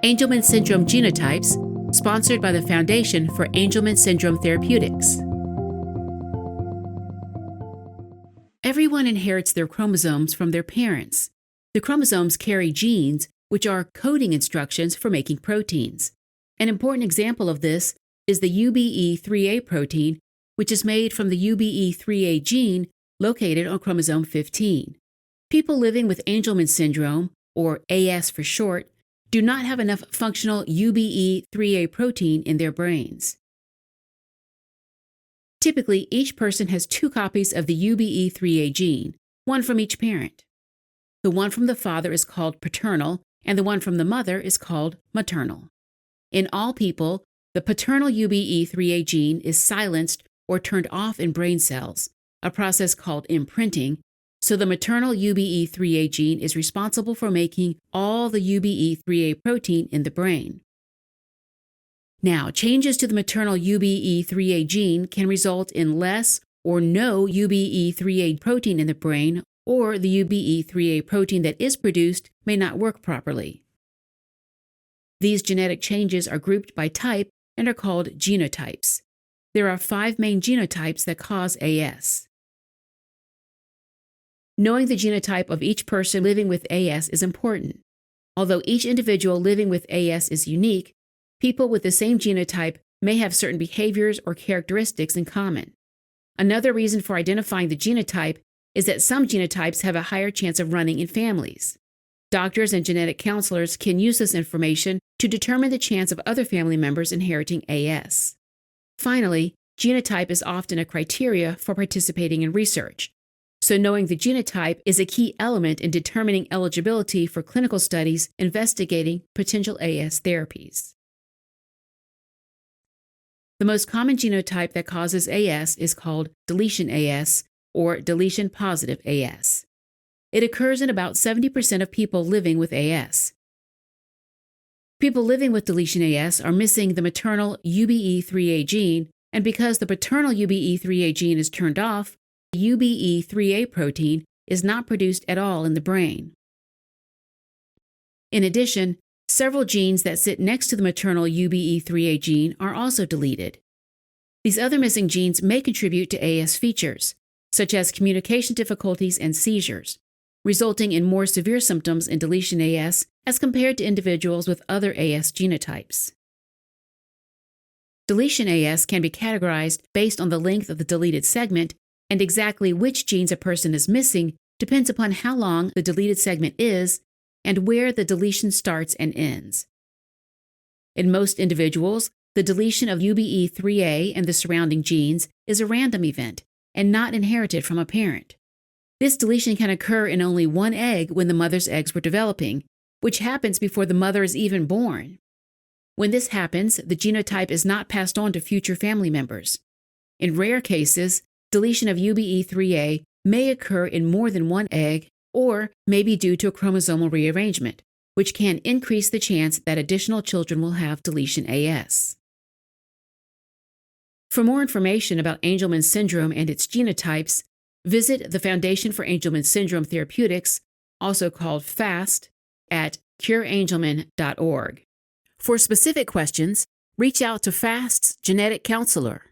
Angelman Syndrome Genotypes, sponsored by the Foundation for Angelman Syndrome Therapeutics. Everyone inherits their chromosomes from their parents. The chromosomes carry genes, which are coding instructions for making proteins. An important example of this is the UBE3A protein, which is made from the UBE3A gene located on chromosome 15. People living with Angelman syndrome, or AS for short, do not have enough functional UBE3A protein in their brains. Typically, each person has 2 copies of the UBE3A gene, one from each parent. The one from the father is called paternal, and the one from the mother is called maternal. In all people, the paternal UBE3A gene is silenced or turned off in brain cells, a process called imprinting, so the maternal UBE3A gene is responsible for making all the UBE3A protein in the brain. Now, changes to the maternal UBE3A gene can result in less or no UBE3A protein in the brain, or the UBE3A protein that is produced may not work properly. These genetic changes are grouped by type and are called genotypes. There are 5 main genotypes that cause AS. Knowing the genotype of each person living with AS is important. Although each individual living with AS is unique, people with the same genotype may have certain behaviors or characteristics in common. Another reason for identifying the genotype is that some genotypes have a higher chance of running in families. Doctors and genetic counselors can use this information to determine the chance of other family members inheriting AS. Finally, genotype is often a criteria for participating in research. So knowing the genotype is a key element in determining eligibility for clinical studies investigating potential AS therapies. The most common genotype that causes AS is called deletion AS, or deletion-positive AS. It occurs in about 70% of people living with AS. People living with deletion AS are missing the maternal UBE3A gene, and because the paternal UBE3A gene is turned off, the UBE3A protein is not produced at all in the brain. In addition, several genes that sit next to the maternal UBE3A gene are also deleted. These other missing genes may contribute to AS features, such as communication difficulties and seizures, resulting in more severe symptoms in deletion AS as compared to individuals with other AS genotypes. Deletion AS can be categorized based on the length of the deleted segment, and exactly which genes a person is missing depends upon how long the deleted segment is and where the deletion starts and ends. In most individuals, the deletion of UBE3A and the surrounding genes is a random event and not inherited from a parent. This deletion can occur in only one egg when the mother's eggs were developing, which happens before the mother is even born. When this happens, the genotype is not passed on to future family members. In rare cases, deletion of UBE3A may occur in more than one egg or may be due to a chromosomal rearrangement, which can increase the chance that additional children will have deletion AS. For more information about Angelman syndrome and its genotypes, visit the Foundation for Angelman Syndrome Therapeutics, also called FAST, at cureangelman.org. For specific questions, reach out to FAST's genetic counselor.